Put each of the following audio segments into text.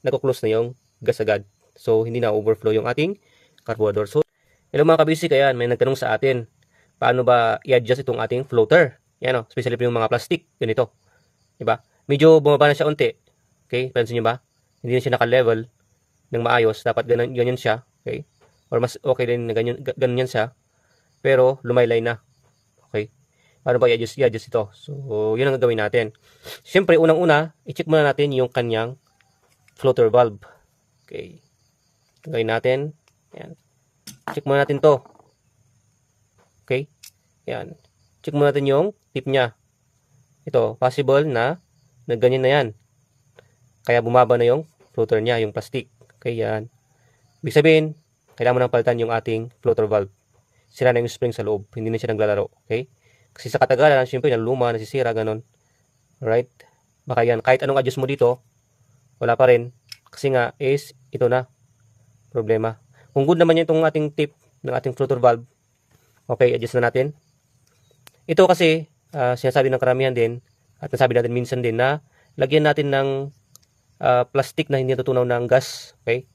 nagko-close na yung gas agad. So, hindi na overflow yung ating carburetor. So, hello mga kabisik, ayan, may nagtanong sa atin, paano ba i-adjust itong ating floater? Yan o, especially yung mga plastic, ganito. Diba? Medyo bumaba na siya unti. Okay, pansin nyo ba? Hindi na siya naka-level ng maayos. Dapat ganyan siya. Okay? Or mas okay din na ganyan siya. Pero, lumaylay na. Okay? Paano ba i-adjust ito? So, yun ang gagawin natin. Siyempre, unang-una, i-check muna natin yung kanyang floater valve. Okay. Gawin natin. Yan. Check muna natin to. Okay. Yan. Check muna natin yung tip niya. Ito, possible na ganyan na yan. Kaya bumaba na yung floater niya, yung plastic. Okay, yan. Ibig sabihin, kailangan mo nang palitan yung ating floater valve. Sira na yung spring sa loob. Hindi na siya naglalaro. Okay? Kasi sa katagalan, syempre, naluma, nasisira, ganun. Alright? Baka yan. Kahit anong adjust mo dito, wala pa rin. Kasi nga, is, ito na. Problema. Kung good naman yan itong ating tip ng ating floater valve, okay, adjust na natin. Ito kasi, sinasabi ng karamihan din, at nasabi natin minsan din na, lagyan natin ng plastic na hindi natutunaw ng gas, okay?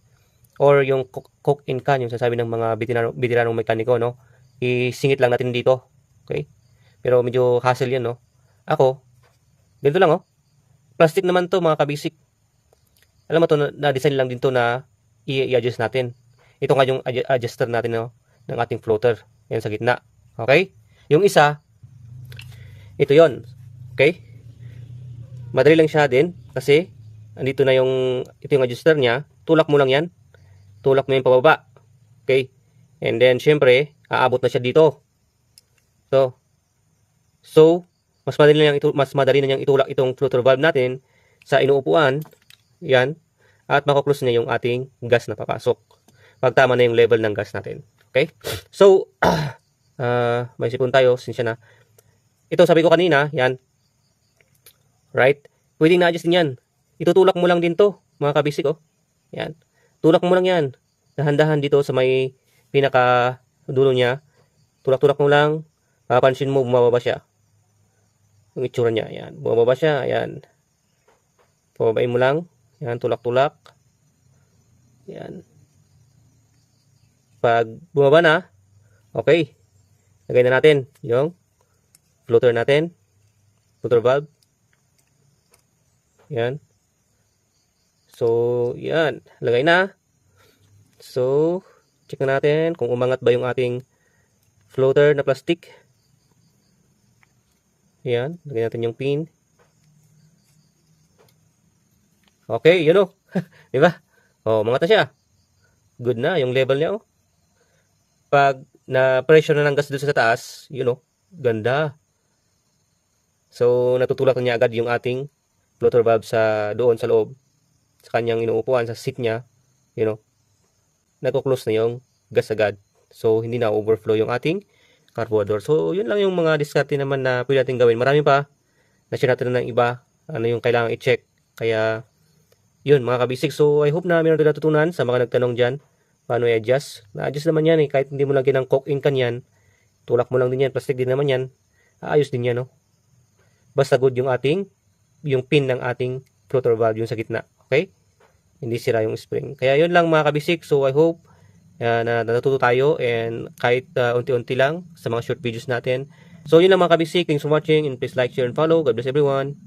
Or yung coke in can, yung sasabi ng mga veteranong mekaniko, no? Isingit lang natin dito, okay? Pero medyo hassle yan, no? Ako, dito lang, oh. Plastic naman to, mga kabisik. Alam mo to, na-design lang din to na i-adjust natin. Ito nga yung adjuster natin, no? Ng ating floater. Yan sa gitna, okay? Yung isa, ito yon, okay? Madali lang siya din, kasi andito na ito yung adjuster niya. Tulak mo lang yan. Tulak mo yung pababa. Okay? And then, syempre, aabot na siya dito. So, mas madali na niyang itulak itong floater valve natin sa inuupuan. Yan. At makuklose niya yung ating gas na papasok. Pag tama na yung level ng gas natin. Okay? So, may sipon tayo. Sinsya na. Ito, sabi ko kanina, yan. Right? Pwedeng na-adjust din yan. Itutulak mo lang din to, mga kabisik, oh. Yan. Tulak mo lang yan. Dahan-dahan dito sa may pinaka dulo niya. Tulak-tulak mo lang. Papansin mo, bumababa siya. Yung itsura niya, yan. Bumababa siya, yan. Pababain mo lang. Yan, tulak-tulak. Yan. Pag bumaba na, okay. Lagay na natin yung floater natin. Floater valve. Yan. So, yan. Lagay na. So, check na natin kung umangat ba yung ating floater na plastic. Yan. Lagay natin yung pin. Okay, yun o. Diba? O, umangat na siya. Good na. Yung level niya o. Pag na-pressure na ng gas doon sa taas, yun o. Ganda. So, natutulak na niya agad yung ating floater valve doon sa loob. Sa kanyang inuupuan, sa seat niya, you know, nagko-close na yung gas agad. So, hindi na overflow yung ating carburetor. So, yun lang yung mga diskarte naman na pwede natin gawin. Marami pa. Na-share natin ng iba. Ano yung kailangan i-check. Kaya, yun mga kabisik. So, I hope na meron tayo natutunan sa mga nagtanong dyan. Paano i-adjust. Na-adjust naman yan eh. Kahit hindi mo lagyan ng coke in can yan. Tulak mo lang din yan. Plastic din naman yan. Ayos din yan, no? Basta good yung pin ng ating floater valve yung sa gitna. Okay? Hindi sira yung spring. Kaya yun lang mga kabisik. So I hope na natututo tayo and kahit unti-unti lang sa mga short videos natin. So yun lang mga kabisik. Thanks for watching and please like, share, and follow. God bless everyone.